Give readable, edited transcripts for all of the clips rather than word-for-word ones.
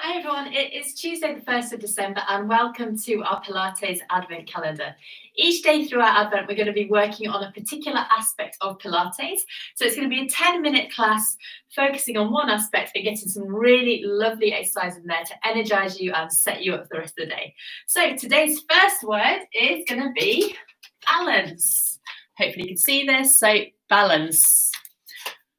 Hi everyone, it is Tuesday the 1st of December and welcome to our Pilates Advent Calendar. Each day through our Advent we're going to be working on a particular aspect of Pilates. So it's going to be a 10-minute class focusing on one aspect and getting some really lovely exercise in there to energize you and set you up for the rest of the day. So today's first word is going to be balance. Hopefully you can see this. So balance.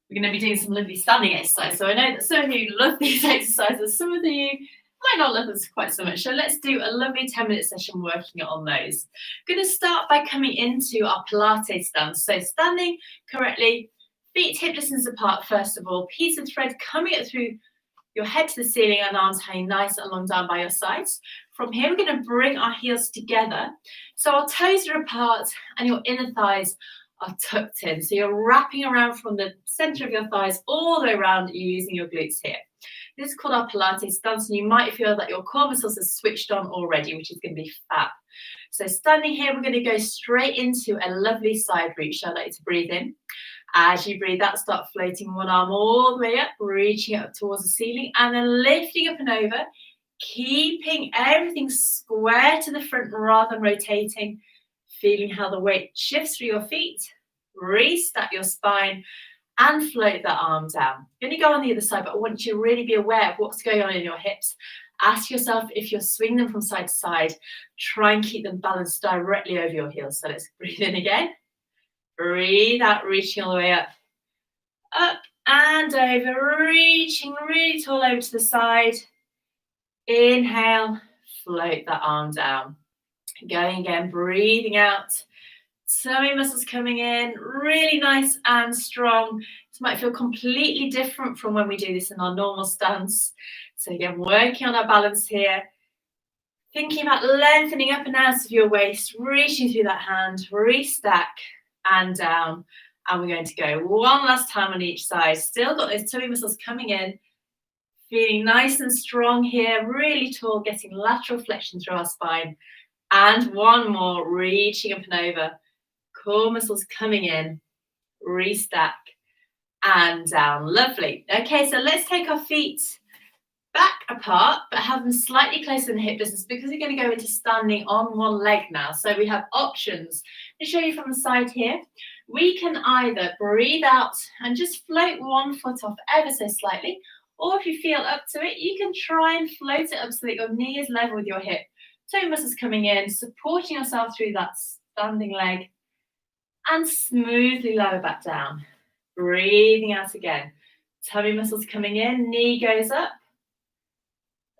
We're going to be doing some lovely standing exercise. So I know that some of you love these exercises. Some of you might not love them quite so much. So let's do a lovely 10-minute session working on those. I'm going to start by coming into our Pilates stance. So standing correctly, feet hip distance apart first of all. Piece of thread coming up through your head to the ceiling and arms hanging nice and long down by your sides. From here, we're going to bring our heels together. So our toes are apart and your inner thighs are tucked in. So you're wrapping around from the center of your thighs all the way around, you using your glutes here. This is called our Pilates stance, and you might feel that your core muscles are switched on already, which is going to be fab. So standing here, we're going to go straight into a lovely side reach. So I'd like you to breathe in. As you breathe out, start floating one arm all the way up, reaching up towards the ceiling, and then lifting up and over, keeping everything square to the front rather than rotating. Feeling how the weight shifts through your feet, restack your spine, and float that arm down. You're going to go on the other side, but I want you to really be aware of what's going on in your hips. Ask yourself if you're swinging them from side to side. Try and keep them balanced directly over your heels. So let's breathe in again. Breathe out, reaching all the way up and over, reaching really tall over to the side. Inhale, float that arm down. Going again, breathing out, tummy muscles coming in, really nice and strong. This might feel completely different from when we do this in our normal stance. So again, working on our balance here, thinking about lengthening up and out of your waist, reaching through that hand, restack and down. And we're going to go one last time on each side. Still got those tummy muscles coming in, feeling nice and strong here, really tall, getting lateral flexion through our spine. And one more, reaching up and over, core muscles coming in, restack and down. Lovely. Okay, so let's take our feet back apart, but have them slightly closer than hip distance because we're going to go into standing on one leg now. So we have options. I'll show you from the side here. We can either breathe out and just float one foot off ever so slightly, or if you feel up to it, you can try and float it up so that your knee is level with your hip. Toe muscles coming in, supporting yourself through that standing leg, and smoothly lower back down. Breathing out again. Tummy muscles coming in, knee goes up,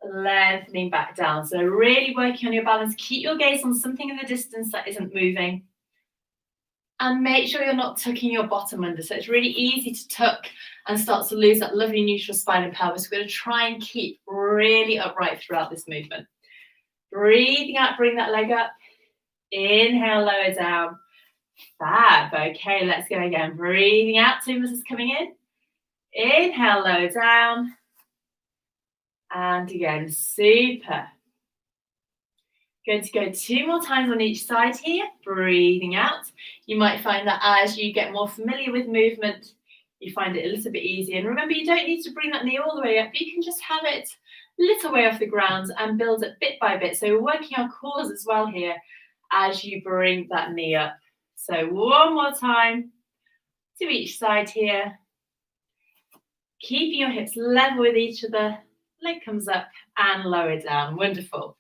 lengthening back down. So really working on your balance. Keep your gaze on something in the distance that isn't moving. And make sure you're not tucking your bottom under. So it's really easy to tuck and start to lose that lovely neutral spine and pelvis. We're going to try and keep really upright throughout this movement. Breathing out, bring that leg up. Inhale, lower down. Fab. Okay, let's go again. Breathing out, two muscles coming in. Inhale, lower down. And again, super. Going to go two more times on each side here. Breathing out. You might find that as you get more familiar with movement, you find it a little bit easier. And remember, you don't need to bring that knee all the way up. You can just have it little way off the ground and build it bit by bit. So we're working our cores as well here as you bring that knee up. So one more time to each side here. Keeping your hips level with each other. Leg comes up and lower down. Wonderful.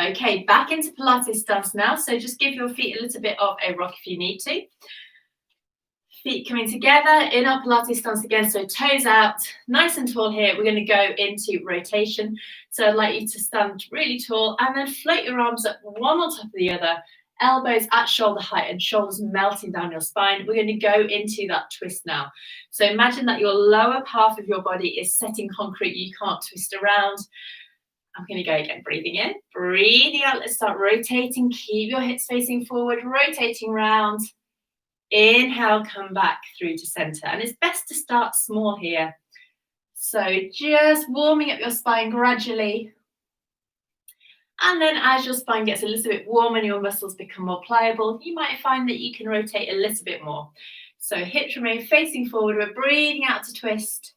Okay, back into Pilates stance now. So just give your feet a little bit of a rock if you need to. Feet coming together in our Pilates stance again, so toes out, nice and tall here. We're going to go into rotation. So I'd like you to stand really tall and then float your arms up one on top of the other, elbows at shoulder height and shoulders melting down your spine. We're going to go into that twist now. So imagine that your lower half of your body is set in concrete. You can't twist around. I'm going to go again, breathing in, breathing out. Let's start rotating. Keep your hips facing forward, rotating round. Inhale, come back through to center. And it's best to start small here. So just warming up your spine gradually. And then as your spine gets a little bit warm and your muscles become more pliable, you might find that you can rotate a little bit more. So hips remain facing forward. We're breathing out to twist.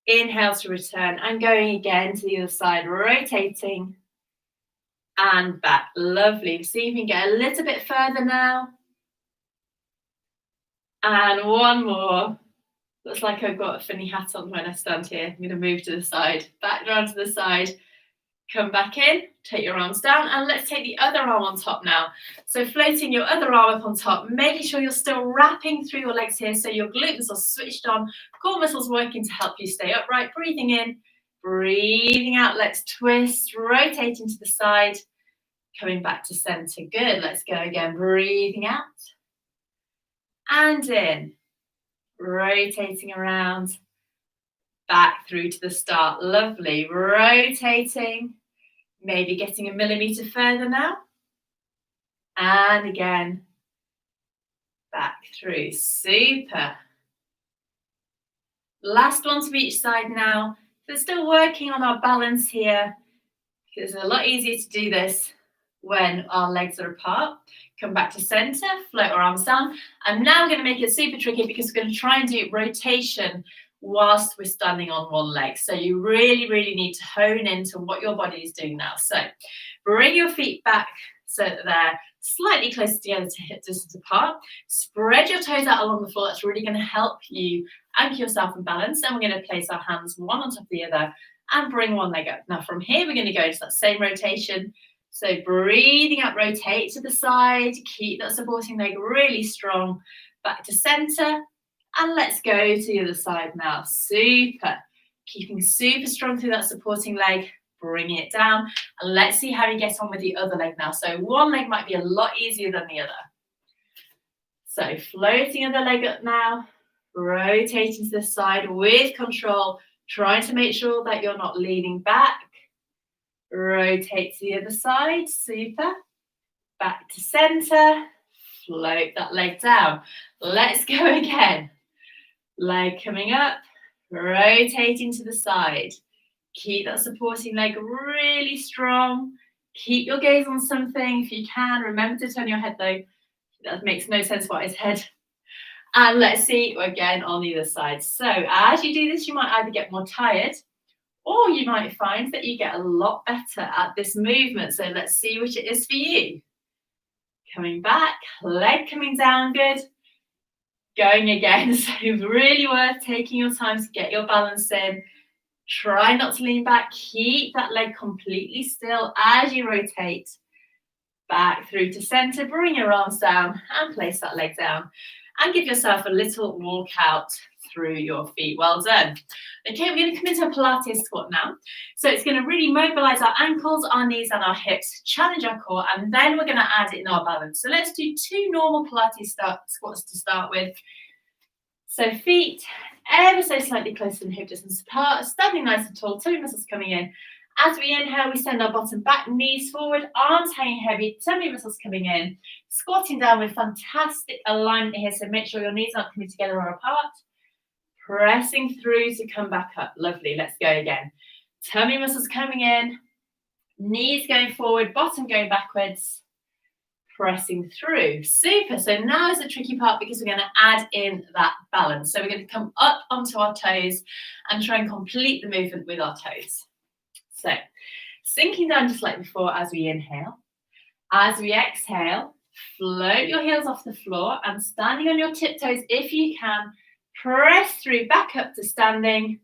Inhale to return and going again to the other side, rotating and back. Lovely. See if you can get a little bit further now. And one more. Looks like I've got a funny hat on when I stand here. I'm going to move to the side, back down to the side. Come back in, take your arms down, and let's take the other arm on top now. So floating your other arm up on top, making sure you're still wrapping through your legs here, so your glutes are switched on, core muscles working to help you stay upright. Breathing in, breathing out. Let's twist, rotating to the side, coming back to center. Good. Let's go again. Breathing out and in, rotating around. Back through to the start. Lovely. Rotating. Maybe getting a millimeter further now. And again. Back through. Super. Last one to each side now. So still working on our balance here. It's a lot easier to do this when our legs are apart. Come back to center. Float our arms down. And now we're going to make it super tricky because we're going to try and do rotation whilst we're standing on one leg. So you really, really need to hone into what your body is doing now. So bring your feet back so that they're slightly closer together to hip distance apart. Spread your toes out along the floor. That's really going to help you anchor yourself in balance. Then we're going to place our hands one on top of the other and bring one leg up. Now from here, we're going to go into that same rotation. So breathing up, rotate to the side. Keep that supporting leg really strong. Back to center. And let's go to the other side now. Super. Keeping super strong through that supporting leg. Bringing it down. And let's see how you get on with the other leg now. So one leg might be a lot easier than the other. So floating the leg up now. Rotating to the side with control. Trying to make sure that you're not leaning back. Rotate to the other side. Super. Back to center. Float that leg down. Let's go again. Leg coming up, rotating to the side. Keep that supporting leg really strong. Keep your gaze on something if you can. Remember to turn your head though. That makes no sense what is head. And let's see again on the other side. So as you do this, you might either get more tired or you might find that you get a lot better at this movement. So let's see which it is for you. Coming back, leg coming down, good. Going again, so really worth taking your time to get your balance in. Try not to lean back. Keep that leg completely still as you rotate. Back through to center. Bring your arms down and place that leg down. And give yourself a little walk out through your feet. Well done. Okay, we're going to come into a Pilates squat now. So it's going to really mobilize our ankles, our knees and our hips, challenge our core, and then we're going to add in our balance. So let's do 2 normal Pilates squats to start with. So feet ever so slightly closer than hip distance apart, standing nice and tall, tummy muscles coming in. As we inhale, we send our bottom back, knees forward, arms hanging heavy, tummy muscles coming in. Squatting down with fantastic alignment here, so make sure your knees aren't coming together or apart. Pressing through to come back up. Lovely. Let's go again. Tummy muscles coming in. Knees going forward. Bottom going backwards. Pressing through. Super. So now is the tricky part because we're going to add in that balance. So we're going to come up onto our toes and try and complete the movement with our toes. So sinking down just like before as we inhale. As we exhale, float your heels off the floor and standing on your tiptoes if you can. Press through, back up to standing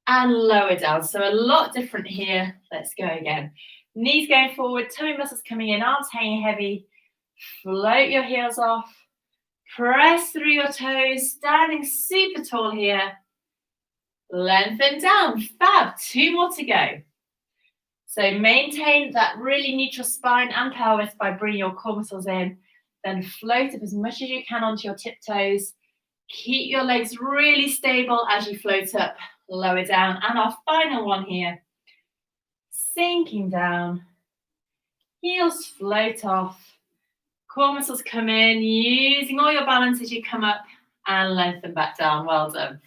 and lower down. So a lot different here. Let's go again. Knees going forward, tummy muscles coming in, arms hanging heavy. Float your heels off. Press through your toes, standing super tall here. Lengthen down. Fab. 2 more to go. So maintain that really neutral spine and pelvis by bringing your core muscles in. Then float up as much as you can onto your tiptoes. Keep your legs really stable as you float up, lower down. And our final one here, sinking down, heels float off, core muscles come in, using all your balance as you come up and lengthen back down. Well done.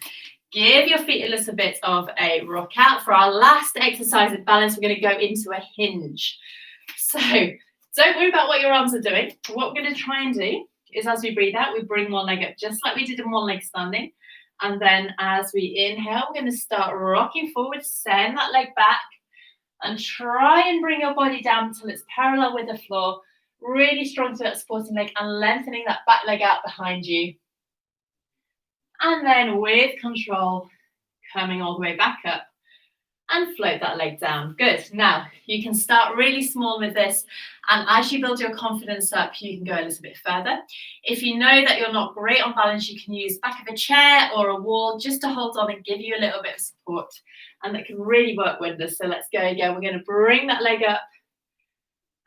Give your feet a little bit of a rock out. For our last exercise of balance, we're going to go into a hinge. So don't worry about what your arms are doing. What we're going to try and do is as we breathe out, we bring one leg up just like we did in one leg standing. And then as we inhale, we're going to start rocking forward, send that leg back, and try and bring your body down until it's parallel with the floor. Really strong through that supporting leg and lengthening that back leg out behind you. And then with control, coming all the way back up and float that leg down. Good. Now, you can start really small with this, and as you build your confidence up, you can go a little bit further. If you know that you're not great on balance, you can use back of a chair or a wall just to hold on and give you a little bit of support, and that can really work wonders. So let's go again. We're going to bring that leg up,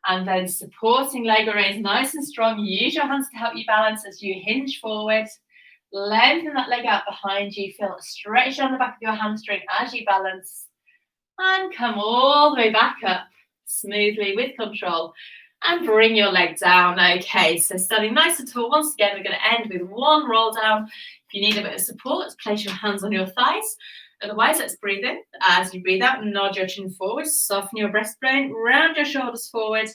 and then supporting leg remains nice and strong. Use your hands to help you balance as you hinge forward. Lengthen that leg out behind you. Feel a stretch on the back of your hamstring as you balance. And come all the way back up smoothly with control. And bring your leg down. Okay, so standing nice and tall. Once again, we're going to end with one roll down. If you need a bit of support, place your hands on your thighs. Otherwise, let's breathe in. As you breathe out, nod your chin forward. Soften your breastbone. Round your shoulders forward.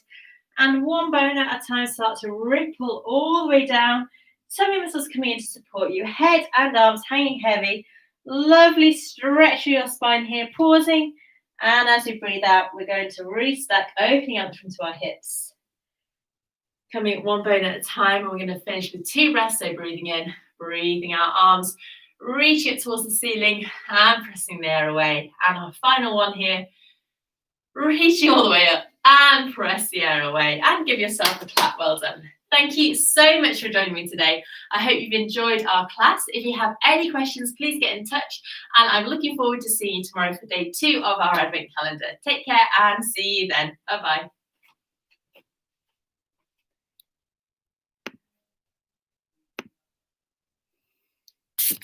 And one bone at a time, start to ripple all the way down. Tummy muscles coming in to support you. Head and arms hanging heavy. Lovely stretch through your spine here. Pausing. And as you breathe out, we're going to restack, opening up into our hips. Coming one bone at a time, and we're going to finish with 2 breaths. So breathing in, breathing out, arms, reaching it towards the ceiling and pressing the air away. And our final one here, reaching all the way up and press the air away. And give yourself a clap. Well done. Thank you so much for joining me today. I hope you've enjoyed our class. If you have any questions, please get in touch. And I'm looking forward to seeing you tomorrow for day 2 of our Advent Calendar. Take care and see you then. Bye-bye.